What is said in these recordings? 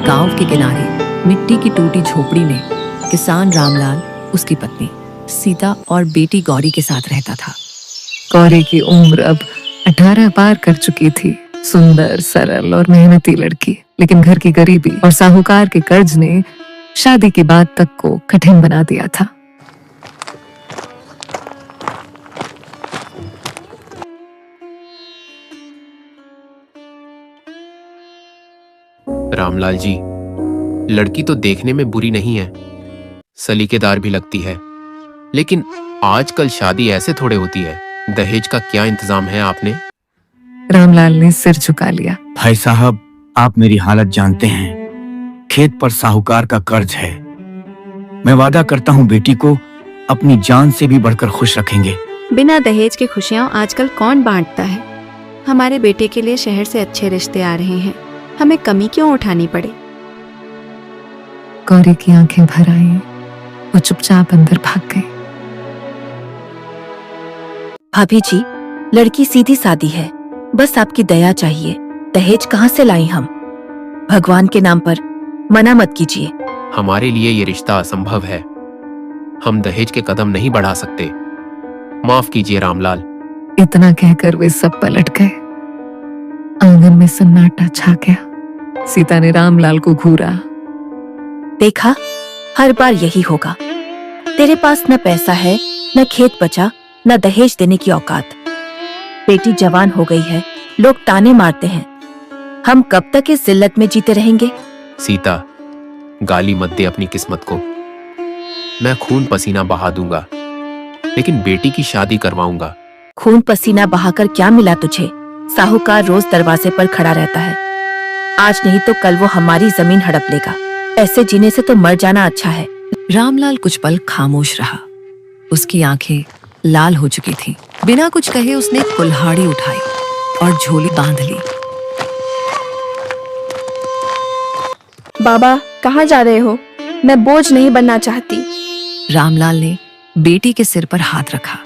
गांव के किनारे मिट्टी की टूटी झोपड़ी में किसान रामलाल, उसकी पत्नी सीता और बेटी गौरी के साथ रहता था। गौरी की उम्र अब 18 पार कर चुकी थी। सुंदर, सरल और मेहनती लड़की, लेकिन घर की गरीबी और साहूकार के कर्ज ने शादी की बात तक को कठिन बना दिया था। रामलाल जी, लड़की तो देखने में बुरी नहीं है, सलीकेदार भी लगती है, लेकिन आजकल शादी ऐसे थोड़े होती है। दहेज का क्या इंतजाम है आपने? रामलाल ने सिर झुका लिया। भाई साहब, आप मेरी हालत जानते हैं। खेत पर साहूकार का कर्ज है। मैं वादा करता हूँ बेटी को अपनी जान से भी बढ़कर खुश रखेंगे। बिना दहेज की खुशियाँ आजकल कौन बांटता है? हमारे बेटे के लिए शहर से अच्छे रिश्ते आ रहे हैं, हमें कमी क्यों उठानी पड़े? गौरी की आंखें भर आईं। वो चुपचाप अंदर भाग गई। भाभी जी, लड़की सीधी सादी है, बस आपकी दया चाहिए। दहेज कहाँ से लाई हम? भगवान के नाम पर मना मत कीजिए। हमारे लिए ये रिश्ता असंभव है। हम दहेज के कदम नहीं बढ़ा सकते। माफ कीजिए रामलाल। इतना कहकर वे सब पलट गए। आंगन में सन्नाटा छा गया। सीता ने रामलाल को घूरा। देखा, हर बार यही होगा। तेरे पास न पैसा है, न खेत बचा, न दहेज देने की औकात। बेटी जवान हो गई है, लोग ताने मारते हैं। हम कब तक इस जिल्लत में जीते रहेंगे? सीता, गाली मत दे अपनी किस्मत को। मैं खून पसीना बहा दूंगा, लेकिन बेटी की शादी करवाऊंगा। खून पसीना बहाकर क्या मिला तुझे? साहूकार रोज दरवाजे पर खड़ा रहता है। आज नहीं तो कल वो हमारी जमीन हड़प लेगा। ऐसे जीने से तो मर जाना अच्छा है। रामलाल कुछ पल खामोश रहा। उसकी आंखें लाल हो चुकी थीं। बिना कुछ कहे उसने कुल्हाड़ी उठाई और झोली बांध ली। बाबा, कहाँ जा रहे हो? मैं बोझ नहीं बनना चाहती। रामलाल ने बेटी के सिर पर हाथ रखा।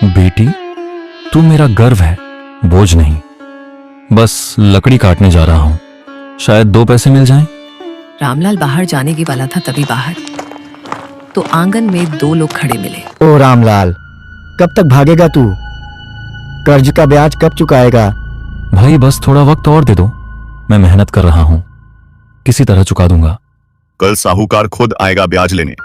बेटी, तू मेरा गर्व है, बोझ नहीं। बस लकड़ी काटने जा रहा हूँ, शायद 2 पैसे मिल जाएं। रामलाल बाहर जाने की वाला था, तभी बाहर तो आंगन में 2 लोग खड़े मिले। ओ रामलाल, कब तक भागेगा तू? कर्ज का ब्याज कब चुकाएगा? भाई बस थोड़ा वक्त और दे दो, मैं मेहनत कर रहा हूँ, किसी तरह चुका दूंगा। कल साहूकार खुद आएगा ब्याज लेने।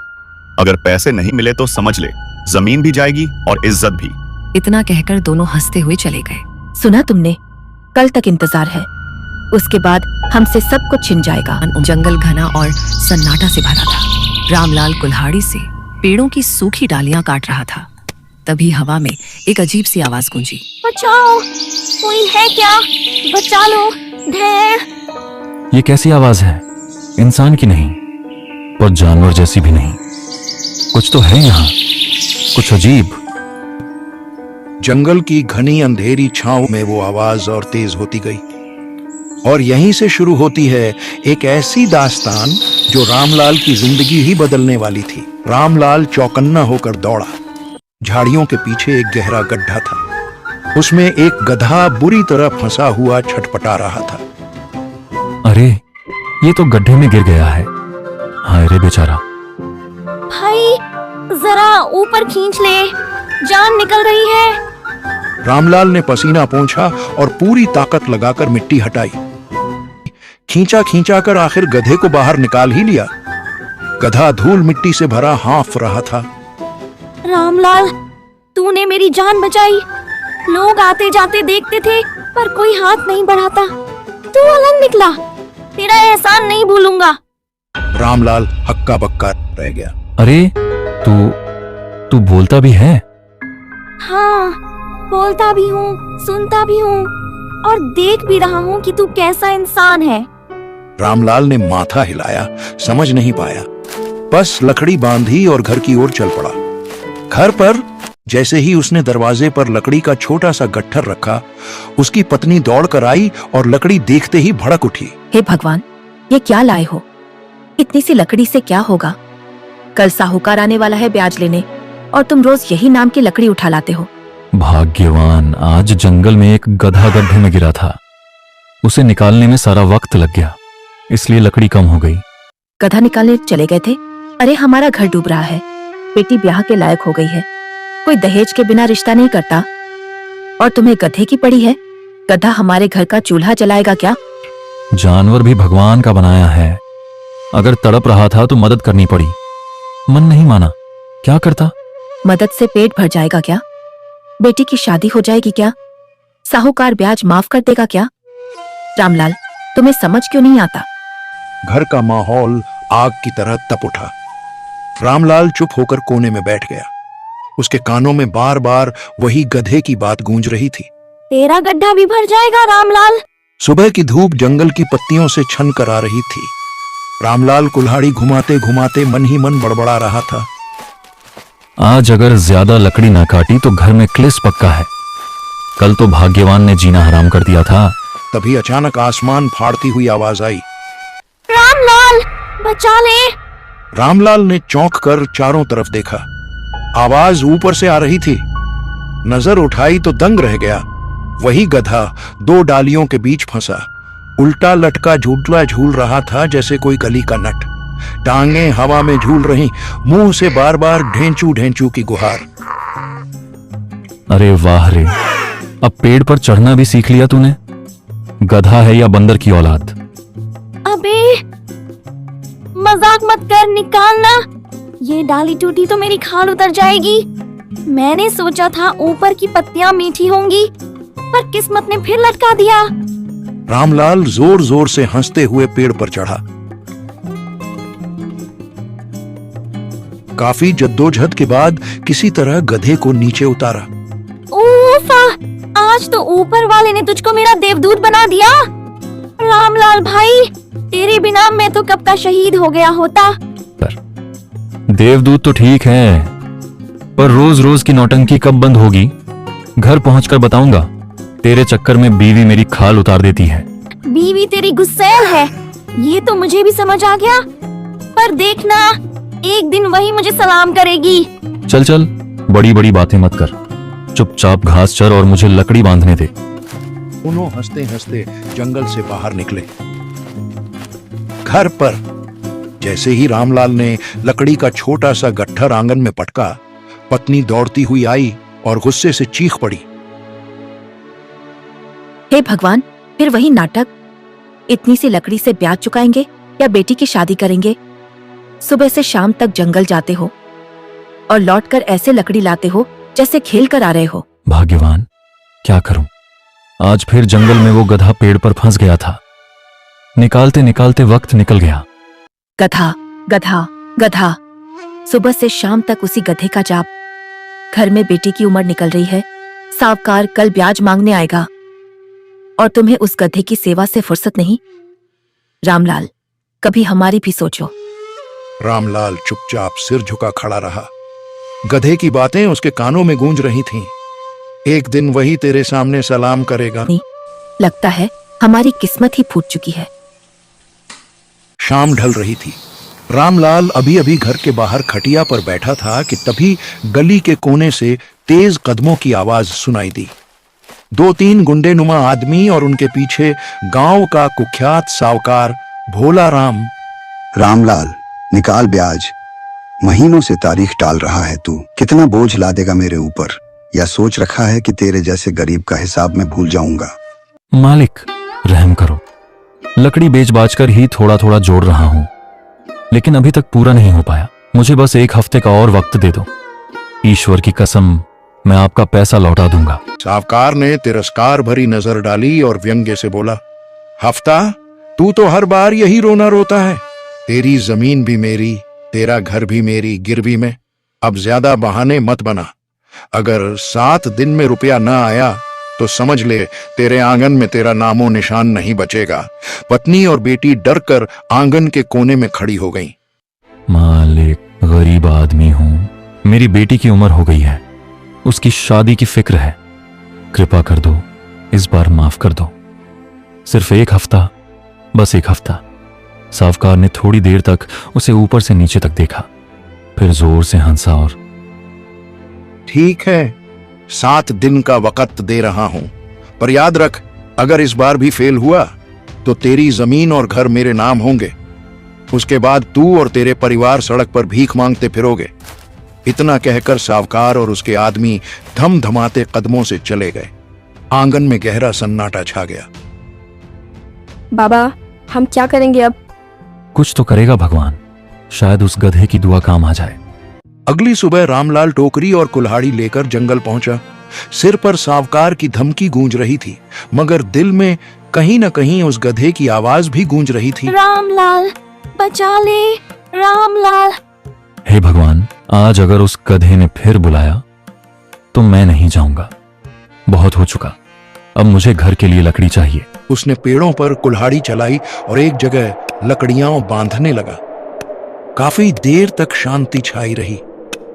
अगर पैसे नहीं मिले तो समझ ले, जमीन भी जाएगी और इज्जत भी। इतना कहकर दोनों हंसते हुए चले गए। सुना तुमने? कल तक इंतजार है, उसके बाद हमसे सब कुछ छिन जाएगा। जंगल घना और सन्नाटा से भरा था। रामलाल कुल्हाड़ी से पेड़ों की सूखी डालियां काट रहा था। तभी हवा में एक अजीब सी आवाज गूंजी। बचाओ, कोई है क्या? बचा लो। ढेर। ये कैसी आवाज है? इंसान की नहीं और जानवर जैसी भी नहीं। कुछ तो है यहाँ, कुछ अजीब। जंगल की घनी अंधेरी छांव में वो आवाज और तेज होती गई, और यहीं से शुरू होती है एक ऐसी दास्तान जो रामलाल की जिंदगी ही बदलने वाली थी। रामलाल चौकन्ना होकर दौड़ा। झाड़ियों के पीछे एक गहरा गड्ढा था, उसमें एक गधा बुरी तरह फंसा हुआ छटपटा रहा था। अरे, ये तो गड्ढे में गिर गया है। हाय रे बेचारा। भाई, जरा ऊपर खींच ले, जान निकल रही है। रामलाल ने पसीना पोंछा और पूरी ताकत लगाकर मिट्टी हटाई। खींचा खींचा कर आखिर गधे को बाहर निकाल ही लिया। गधा धूल मिट्टी से भरा हाँफ रहा था। रामलाल, तूने मेरी जान बचाई। लोग आते जाते देखते थे, पर कोई हाथ नहीं बढ़ाता। तू अलग निकला, तेरा एहसान नहीं भूलूंगा। रामलाल हक्का बक्का रह गया। अरे, तू बोलता भी है? हाँ, बोलता भी हूँ, सुनता भी हूँ और देख भी रहा हूँ कि तू कैसा इंसान है। रामलाल ने माथा हिलाया, समझ नहीं पाया। बस लकड़ी बांधी और घर की ओर चल पड़ा। घर पर जैसे ही उसने दरवाजे पर लकड़ी का छोटा सा गट्ठर रखा, उसकी पत्नी दौड़कर आई और लकड़ी देखते ही भड़क उठी। हे भगवान, ये क्या लाए हो? इतनी सी लकड़ी से क्या होगा? कल साहूकार आने वाला है ब्याज लेने, और तुम रोज यही नाम की लकड़ी उठा लाते हो। भाग्यवान, आज जंगल में एक गधा गड्ढे में गिरा था। उसे निकालने में सारा वक्त लग गया, इसलिए लकड़ी कम हो गई। गधा निकालने चले गए थे? अरे हमारा घर डूब रहा है, बेटी ब्याह के लायक हो गई है, कोई दहेज के बिना रिश्ता नहीं करता, और तुम्हें गधे की पड़ी है? गधा हमारे घर का चूल्हा जलाएगा क्या? जानवर भी भगवान का बनाया है, अगर तड़प रहा था तो मदद करनी पड़ी। मन नहीं माना, क्या करता? मदद से पेट भर जाएगा क्या? बेटी की शादी हो जाएगी क्या? साहूकार ब्याज माफ कर देगा क्या? रामलाल, तुम्हें समझ क्यों नहीं आता? घर का माहौल आग की तरह तप उठा। रामलाल चुप होकर कोने में बैठ गया। उसके कानों में बार बार वही गधे की बात गूंज रही थी। तेरा गड्ढा भी भर जाएगा रामलाल। सुबह की धूप जंगल की पत्तियों से छन कर आ रही थी। रामलाल कुल्हाड़ी घुमाते घुमाते मन ही मन बड़बड़ा रहा था। आज अगर ज्यादा लकड़ी ना काटी तो घर में क्लिस पक्का है। कल तो भाग्यवान ने जीना हराम कर दिया था। तभी अचानक आसमान फाड़ती हुई आवाज आई। रामलाल, बचा ले। रामलाल ने चौंक कर चारों तरफ देखा। आवाज ऊपर से आ रही थी। नजर उठाई तो दंग रह गया। वही गधा दो डालियों के बीच फंसा, उल्टा लटका झूला झूल रहा था जैसे कोई गली का नट। टांगे हवा में झूल रही, मुंह से बार बार ढेंचू ढेंचू की गुहार। अरे वाह रे, अब पेड़ पर चढ़ना भी सीख लिया तूने। गधा है या बंदर की औलाद? अबे मजाक मत कर, निकालना। ये डाली टूटी तो मेरी खाल उतर जाएगी। मैंने सोचा था ऊपर की पत्तियां मीठी होंगी, पर किस्मत ने फिर लटका दिया। रामलाल जोर जोर से हंसते हुए पेड़ पर चढ़ा। काफी जद्दोजहद के बाद किसी तरह गधे को नीचे उतारा। ऊफा, आज तो ऊपर वाले ने तुझको मेरा देवदूत बना दिया। रामलाल भाई, तेरे बिना मैं तो कब का शहीद हो गया होता। देवदूत तो ठीक है, पर रोज रोज की नौटंकी कब बंद होगी? घर पहुंचकर बताऊंगा। तेरे चक्कर में बीवी मेरी खाल उतार देती है। बीवी तेरी गुस्सैल है, ये तो मुझे भी समझ आ गया। पर देखना, एक दिन वही मुझे सलाम करेगी। चल चल, बड़ी बड़ी बातें मत कर, चुपचाप घास चर और मुझे लकड़ी बांधने दे। दोनों हंसते हंसते जंगल से बाहर निकले। घर पर जैसे ही रामलाल ने लकड़ी का छोटा सा गट्ठर आंगन में पटका, पत्नी दौड़ती हुई आई और गुस्से से चीख पड़ी। हे भगवान, फिर वही नाटक। इतनी सी लकड़ी से ब्याज चुकाएंगे या बेटी की शादी करेंगे? सुबह से शाम तक जंगल जाते हो और लौटकर ऐसे लकड़ी लाते हो जैसे खेल कर आ रहे हो। भाग्यवान, क्या करूं? आज फिर जंगल में वो गधा पेड़ पर फंस गया था। निकालते निकालते वक्त निकल गया। गधा गधा गधा, सुबह से शाम तक उसी गधे का जाप। घर में बेटी की उम्र निकल रही है, साहूकार कल ब्याज मांगने आएगा और तुम्हें उस गधे की सेवा से फुर्सत नहीं। रामलाल, कभी हमारी भी सोचो। रामलाल चुपचाप सिर झुका खड़ा रहा। गधे की बातें उसके कानों में गूंज रही थीं। एक दिन वही तेरे सामने सलाम करेगा। लगता है हमारी किस्मत ही फूट चुकी है। शाम ढल रही थी। रामलाल अभी अभी घर के बाहर खटिया पर बैठा था कि तभी गली के कोने से तेज कदमों की आवाज सुनाई दी। दो तीन गुंडेनुमा आदमी और उनके पीछे गांव का कुख्यात सावकार भोला राम। रामलाल, निकाल ब्याज। महीनों से तारीख टाल रहा है तू। कितना बोझ ला देगा मेरे ऊपर? या सोच रखा है कि तेरे जैसे गरीब का हिसाब मैं भूल जाऊंगा? मालिक, रहम करो। लकड़ी बेच बाच कर ही थोड़ा थोड़ा जोड़ रहा हूं, लेकिन अभी तक पूरा नहीं हो पाया। मुझे बस एक हफ्ते का और वक्त दे दो। ईश्वर की कसम, मैं आपका पैसा लौटा दूंगा। सावकार ने तिरस्कार भरी नजर डाली और व्यंग्य से बोला, हफ्ता? तू तो हर बार यही रोना रोता है। तेरी जमीन भी मेरी, तेरा घर भी मेरी गिरवी में। अब ज्यादा बहाने मत बना। अगर 7 दिन में रुपया न आया तो समझ ले तेरे आंगन में तेरा नामो निशान नहीं बचेगा। पत्नी और बेटी डर कर आंगन के कोने में खड़ी हो गईं। मालिक, गरीब आदमी हूं। मेरी बेटी की उम्र हो गई है, उसकी शादी की फिक्र है। कृपा कर दो, इस बार माफ कर दो। सिर्फ एक हफ्ता, बस एक हफ्ता। सावकार ने थोड़ी देर तक उसे ऊपर से नीचे तक देखा, फिर जोर से हंसा और ठीक है, 7 दिन का वक़्त दे रहा हूं, पर याद रख, अगर इस बार भी फेल हुआ तो तेरी जमीन और घर मेरे नाम होंगे। उसके बाद तू और तेरे परिवार सड़क पर भीख मांगते फिरोगे। इतना कहकर सावकार और उसके आदमी धमधमाते कदमों से चले गए। आंगन में गहरा सन्नाटा छा गया। बाबा, हम क्या करेंगे अब? कुछ तो करेगा भगवान, शायद उस गधे की दुआ काम आ जाए। अगली सुबह रामलाल टोकरी और कुल्हाड़ी लेकर जंगल पहुंचा। सिर पर सावकार की धमकी गूंज रही थी, मगर दिल में कहीं न कहीं उस गधे की आवाज भी गूंज रही थी। रामलाल, बचा ले, रामलाल। हे भगवान, आज अगर उस गधे ने फिर बुलाया तो मैं नहीं जाऊंगा। बहुत हो चुका, अब मुझे घर के लिए लकड़ी चाहिए। उसने पेड़ों पर कुल्हाड़ी चलाई और एक जगह लकड़ियां बांधने लगा। काफी देर तक शांति छाई रही।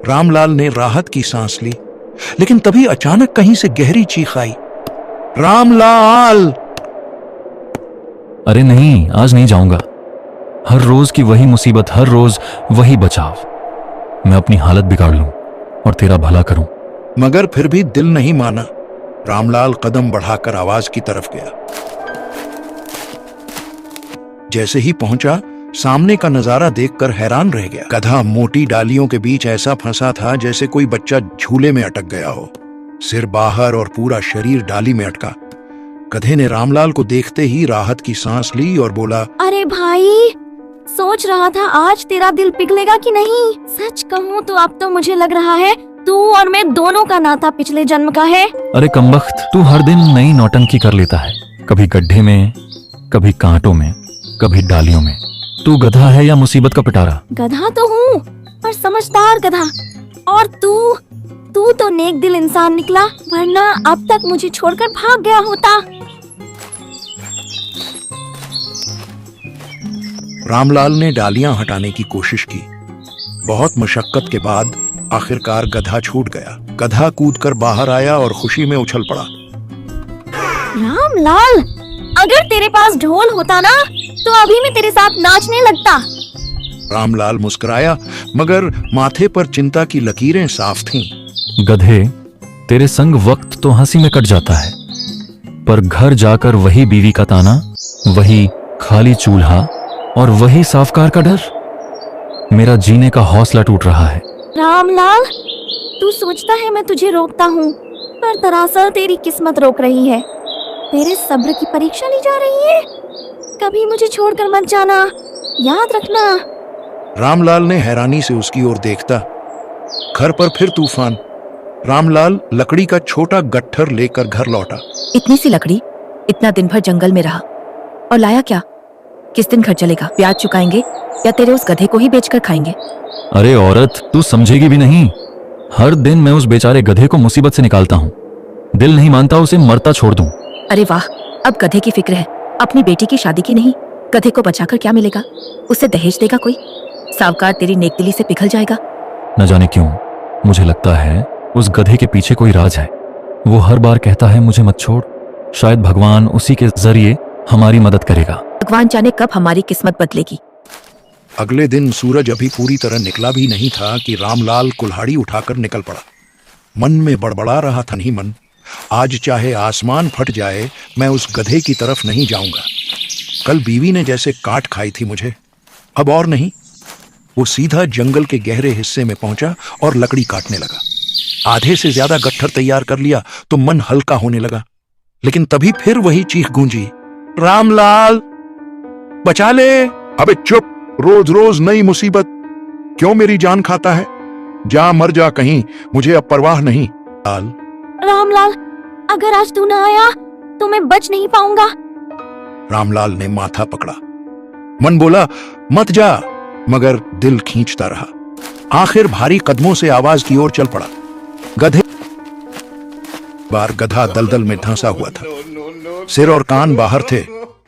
रामलाल ने राहत की सांस ली, लेकिन तभी अचानक कहीं से गहरी चीख आई, रामलाल! अरे नहीं, आज नहीं जाऊंगा। हर रोज की वही मुसीबत, हर रोज वही बचाव। मैं अपनी हालत बिगाड़ लूं और तेरा भला करूं। मगर फिर भी दिल नहीं माना। रामलाल कदम बढ़ाकर आवाज की तरफ गया। जैसे ही पहुंचा, सामने का नजारा देखकर हैरान रह गया। गधा मोटी डालियों के बीच ऐसा फंसा था जैसे कोई बच्चा झूले में अटक गया हो। सिर बाहर और पूरा शरीर डाली में अटका। गधे ने रामलाल को देखते ही राहत की सांस ली और बोला, अरे भाई, सोच रहा था आज तेरा दिल पिघलेगा कि नहीं। सच कहूँ तो अब तो मुझे लग रहा है तू और मैं दोनों का नाता पिछले जन्म का है। अरे कमबख्त, तू हर दिन नई नौटंकी कर लेता है, कभी गड्ढे में, कभी कांटों में, कभी डालियों में। तू गधा है या मुसीबत का पिटारा? गधा तो हूँ, पर समझदार गधा। और तू तो नेक दिल इंसान निकला, वरना अब तक मुझे छोड़कर भाग गया होता। रामलाल ने डालियां हटाने की कोशिश की। बहुत मशक्कत के बाद आखिरकार गधा छूट गया। गधा कूदकर बाहर आया और खुशी में उछल पड़ा। रामलाल, अगर तेरे पास ढोल होता ना तो अभी मैं तेरे साथ नाचने लगता। रामलाल मुस्कुराया, मगर माथे पर चिंता की लकीरें साफ थीं। गधे, तेरे संग वक्त तो हंसी में कट जाता है, पर घर जाकर वही बीवी का ताना, वही खाली चूल्हा और वही सावकार का डर। मेरा जीने का हौसला टूट रहा है। रामलाल, तू सोचता है मैं तुझे रोकता हूँ, पर दरअसल तेरी किस्मत रोक रही है। तेरे सब्र की परीक्षा ली जा रही है। कभी मुझे छोड़कर मत जाना, याद रखना। रामलाल ने हैरानी से उसकी ओर देखता। घर पर फिर तूफान। रामलाल लकड़ी का छोटा गट्ठर लेकर घर लौटा। इतनी सी लकड़ी, इतना दिन भर जंगल में रहा, और लाया क्या? किस दिन घर चलेगा? ब्याज चुकाएंगे या तेरे उस गधे को ही बेचकर खाएंगे? अरे औरत, तू समझेगी भी नहीं। हर दिन मैं उस बेचारे गधे को मुसीबत से निकालता हूँ। दिल नहीं मानता उसे मरता छोड़ दूं। अरे वाह, अब गधे की फिक्र है, अपनी बेटी की शादी की नहीं। गधे को बचाकर क्या मिलेगा? उससे दहेज देगा कोई? सावकार तेरी नेकदिली से पिघल जाएगा। न जाने क्यों मुझे लगता है उस गधे के पीछे कोई राज है। वो हर बार कहता है मुझे मत छोड़। शायद भगवान उसी के जरिए हमारी मदद करेगा। भगवान जाने कब हमारी किस्मत बदलेगी। अगले दिन सूरज अभी पूरी तरह निकला भी नहीं था कि रामलाल कुल्हाड़ी उठाकर निकल पड़ा। मन में बड़बड़ा रहा था, नहीं मन, आज चाहे आसमान फट जाए मैं उस गधे की तरफ नहीं जाऊंगा। कल बीवी ने जैसे काट खाई थी मुझे, अब और नहीं। वो सीधा जंगल के गहरे हिस्से में पहुंचा और लकड़ी काटने लगा। आधे से ज्यादा गट्ठर तैयार कर लिया तो मन हल्का होने लगा, लेकिन तभी फिर वही चीख गूंजी, रामलाल, बचा ले। अबे चुप, रोज रोज नई मुसीबत, क्यों मेरी जान खाता है? जा मर जा कहीं, मुझे अब परवाह नहीं। लाल, रामलाल, अगर आज तू ना आया तो मैं बच नहीं पाऊंगा। रामलाल ने माथा पकड़ा। मन बोला मत जा, मगर दिल खींचता रहा। आखिर भारी कदमों से आवाज की ओर चल पड़ा। गधा दलदल में धंसा हुआ था। सिर और कान बाहर थे,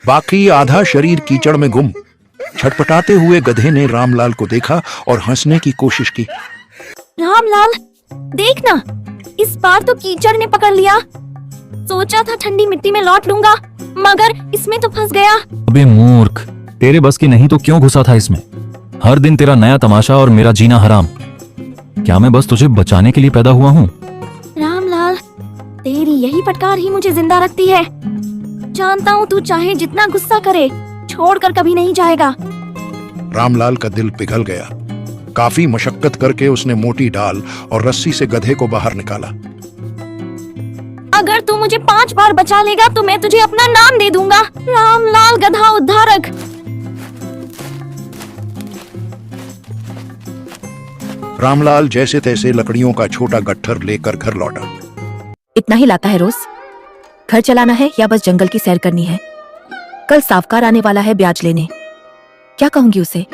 बाकी आधा शरीर कीचड़ में गुम। छटपटाते हुए गधे ने रामलाल को देखा और हंसने की कोशिश की। रामलाल, देखना, इस बार तो कीचड़ ने पकड़ लिया। सोचा था ठंडी मिट्टी में लौट लूंगा, मगर इसमें तो फंस गया। अबे मूर्ख, तेरे बस की नहीं तो क्यों घुसा था इसमें? हर दिन तेरा नया तमाशा और मेरा जीना हराम। क्या मैं बस तुझे बचाने के लिए पैदा हुआ हूँ? रामलाल, तेरी यही फटकार ही मुझे जिंदा रखती है। जानता हूँ तू चाहे जितना गुस्सा करे, छोड़कर कभी नहीं जाएगा। रामलाल का दिल पिघल गया। काफी मशक्कत करके उसने मोटी डाल और रस्सी से गधे को बाहर निकाला। अगर तू मुझे 5 बार बचा लेगा तो मैं तुझे अपना नाम दे दूंगा, रामलाल गधा उद्धारक। रामलाल जैसे तैसे लकड़ियों का छोटा गट्ठर लेकर घर लौटा। इतना ही लाता है रोज? घर चलाना है या बस जंगल की सैर करनी है? कल सावकार आने वाला है ब्याज लेने। क्या कहूंगी उसे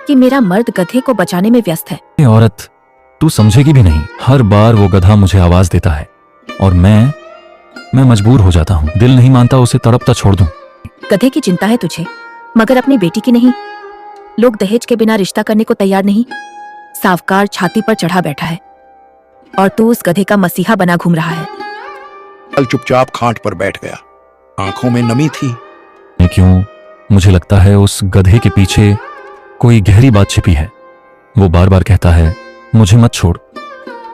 कि मेरा मर्द गधे को बचाने में व्यस्त है? ये औरत, तू समझेगी भी नहीं। हर बार वो गधा मुझे आवाज देता है और मैं मजबूर हो जाता हूँ। दिल नहीं मानता उसे तड़पता छोड़ दूं। गधे की चिंता है तुझे, मगर अपनी बेटी की नहीं। लोग दहेज के बिना रिश्ता करने को तैयार नहीं। सावकार छाती पर चढ़ा बैठा है और तू उस गधे का मसीहा बना घूम रहा है। कल चुपचाप खाट पर बैठ गया। आंखों में नमी थी। क्यों मुझे लगता है उस गधे के पीछे कोई गहरी बात छिपी है। वो बार बार कहता है मुझे मत छोड़।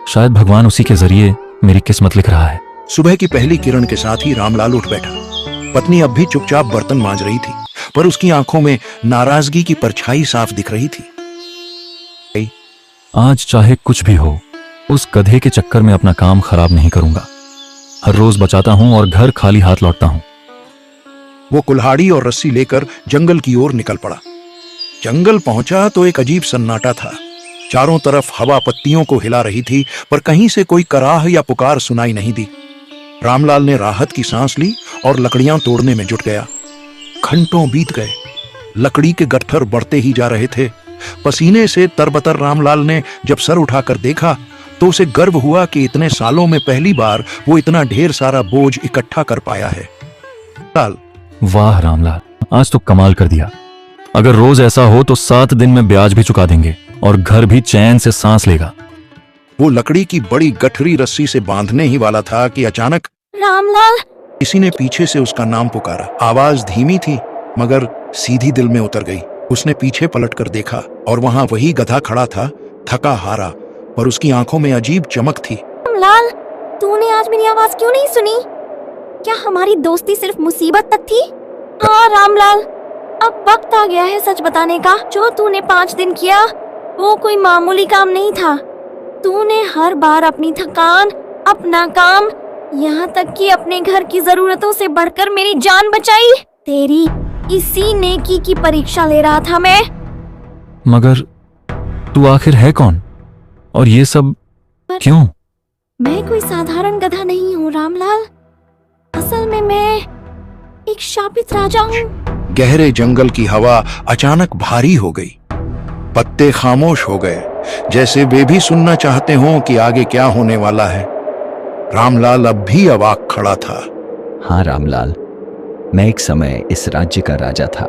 शायद भगवान उसी के जरिए मेरी किस्मत लिख रहा है। सुबह की पहली किरण के साथ ही रामलाल उठ बैठा। पत्नी अब भी चुपचाप बर्तन मांज रही थी, पर उसकी आंखों में नाराजगी की परछाई साफ दिख रही थी। आज चाहे कुछ भी हो, उस गधे के चक्कर में अपना काम खराब नहीं करूंगा। हर रोज बचाता हूं और घर खाली हाथ लौटता हूं। वो कुल्हाड़ी और रस्सी लेकर जंगल की ओर निकल पड़ा। जंगल पहुंचा तो एक अजीब सन्नाटा था। चारों तरफ हवा पत्तियों को हिला रही थी, पर कहीं से कोई कराह या पुकार सुनाई नहीं दी। रामलाल ने राहत की सांस ली और लकड़ियां तोड़ने में जुट गया। घंटों बीत गए। लकड़ी के गट्ठर बढ़ते ही जा रहे थे। पसीने से तरबतर रामलाल ने जब सर उठाकर देखा तो उसे गर्व हुआ कि इतने सालों में पहली बार वो इतना ढेर सारा बोझ इकट्ठा कर पाया है। वाह रामलाल, आज तो कमाल कर दिया। अगर रोज ऐसा हो तो 7 दिन में ब्याज भी चुका देंगे और घर भी चैन से सांस लेगा। वो लकड़ी की बड़ी गठरी रस्सी से बांधने ही वाला था कि अचानक रामलाल, किसी ने पीछे से उसका नाम पुकारा। आवाज धीमी थी मगर सीधी दिल में उतर गई। उसने पीछे पलटकर देखा और वहां वही गधा खड़ा था, थका हारा, पर उसकी आंखों में अजीब चमक थी। रामलाल, तूने आज मेरी आवाज क्यों नहीं सुनी? क्या हमारी दोस्ती सिर्फ मुसीबत तक थी? हाँ रामलाल, अब वक्त आ गया है सच बताने का। जो तूने 5 दिन किया वो कोई मामूली काम नहीं था। तूने हर बार अपनी थकान, अपना काम, यहाँ तक कि अपने घर की जरूरतों से बढ़कर मेरी जान बचाई। तेरी इसी नेकी की परीक्षा ले रहा था मैं। मगर तू आखिर है कौन और ये सब क्यों? मैं कोई साधारण गधा नहीं हूँ रामलाल। असल में मैं एक शापित राजा हूँ। गहरे जंगल की हवा अचानक भारी हो गई। पत्ते खामोश हो गए, जैसे वे भी सुनना चाहते हों कि आगे क्या होने वाला है। रामलाल अब भी अवाक खड़ा था। हाँ रामलाल, मैं एक समय इस राज्य का राजा था।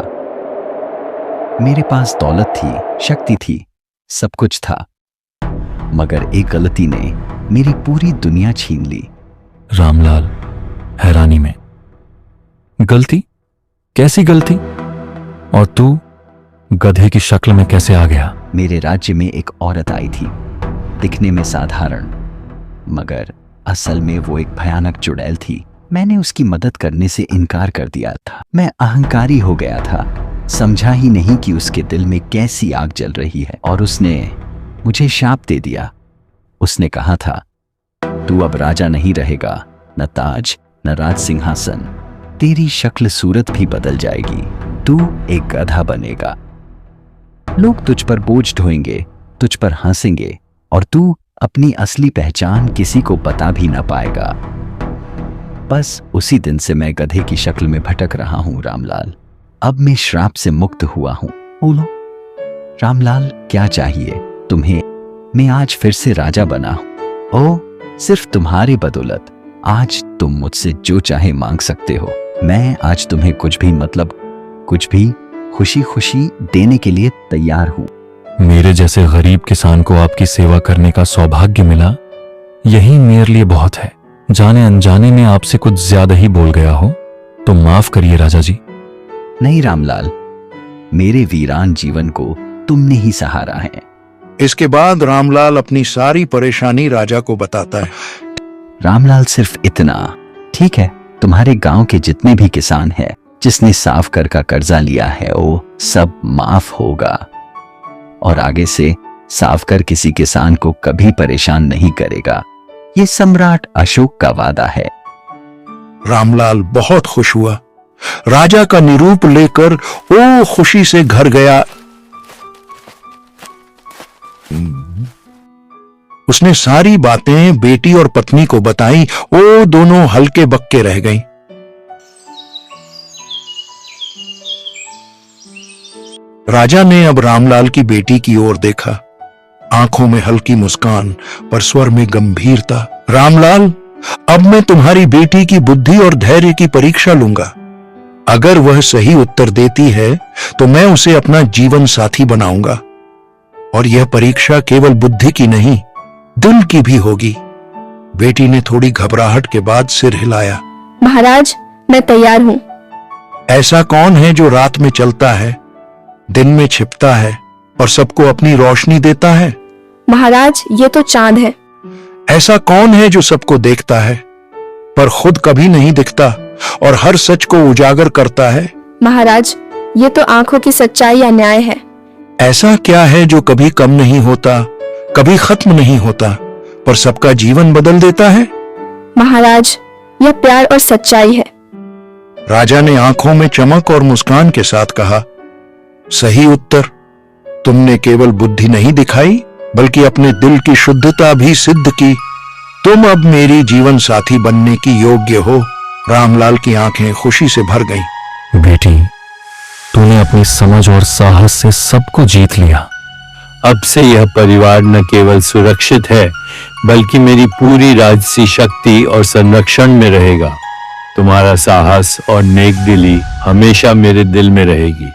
मेरे पास दौलत थी, शक्ति थी, सब कुछ था, मगर एक गलती ने मेरी पूरी दुनिया छीन ली। रामलाल हैरानी में, गलती? कैसी गलती? और तू गधे की शक्ल में कैसे आ गया? मेरे राज्य में एक औरत आई थी, दिखने में साधारण, मगर असल में वो एक भयानक चुड़ैल थी। मैंने उसकी मदद करने से इनकार कर दिया था। मैं अहंकारी हो गया था, समझा ही नहीं कि उसके दिल में कैसी आग जल रही है, और उसने मुझे शाप दे दिया। उसने कहा था, तू अब राजा नहीं रहेगा, न ताज न राज सिंहासन, तेरी शक्ल सूरत भी बदल जाएगी, तू एक गधा बनेगा। लोग तुझ पर बोझ ढोएंगे, तुझ पर हंसेंगे, और तू अपनी असली पहचान किसी को बता भी न पाएगा। बस उसी दिन से मैं गधे की शक्ल में भटक रहा हूं रामलाल। अब मैं श्राप से मुक्त हुआ हूं। बोलो रामलाल, क्या चाहिए तुम्हें? मैं आज फिर से राजा बना हूं। ओ, सिर्फ तुम्हारे बदौलत आज तुम मुझसे जो चाहे मांग सकते हो। मैं आज तुम्हें कुछ भी, मतलब कुछ भी, खुशी खुशी देने के लिए तैयार हूं। मेरे जैसे गरीब किसान को आपकी सेवा करने का सौभाग्य मिला, यही मेरे लिए बहुत है। जाने अनजाने में आपसे कुछ ज्यादा ही बोल गया हो तो माफ करिए राजा जी। नहीं रामलाल, मेरे वीरान जीवन को तुमने ही सहारा है। इसके बाद रामलाल अपनी सारी परेशानी राजा को बताता है। रामलाल सिर्फ इतना, ठीक है, तुम्हारे गांव के जितने भी किसान हैं, जिसने साफ कर का कर्जा लिया है वो सब माफ होगा, और आगे से साफ कर किसी किसान को कभी परेशान नहीं करेगा। ये सम्राट अशोक का वादा है। रामलाल बहुत खुश हुआ। राजा का निरूप लेकर वो खुशी से घर गया। उसने सारी बातें बेटी और पत्नी को बताई। वो दोनों हल्के बक्के रह गईं। राजा ने अब रामलाल की बेटी की ओर देखा। आंखों में हल्की मुस्कान पर स्वर में गंभीरता। रामलाल, अब मैं तुम्हारी बेटी की बुद्धि और धैर्य की परीक्षा लूंगा। अगर वह सही उत्तर देती है तो मैं उसे अपना जीवन साथी बनाऊंगा, और यह परीक्षा केवल बुद्धि की नहीं, दिल की भी होगी। बेटी ने थोड़ी घबराहट के बाद सिर हिलाया। महाराज, मैं तैयार हूँ। ऐसा कौन है जो रात में चलता है, दिन में छिपता है और सबको अपनी रोशनी देता है? महाराज, ये तो चांद है। ऐसा कौन है जो सबको देखता है पर खुद कभी नहीं दिखता और हर सच को उजागर करता है? महाराज, ये तो आंखों की सच्चाई या न्याय है। ऐसा क्या है जो कभी कम नहीं होता, कभी खत्म नहीं होता, पर सबका जीवन बदल देता है? महाराज, यह प्यार और सच्चाई है। राजा ने आंखों में चमक और मुस्कान के साथ कहा, सही उत्तर। तुमने केवल बुद्धि नहीं दिखाई बल्कि अपने दिल की शुद्धता भी सिद्ध की। तुम अब मेरी जीवन साथी बनने की योग्य हो। रामलाल की आंखें खुशी से भर गईं। बेटी, तूने अपनी समझ और साहस से सबको जीत लिया। अब से यह परिवार न केवल सुरक्षित है बल्कि मेरी पूरी राजसी शक्ति और संरक्षण में रहेगा। तुम्हारा साहस और नेक दिली हमेशा मेरे दिल में रहेगी।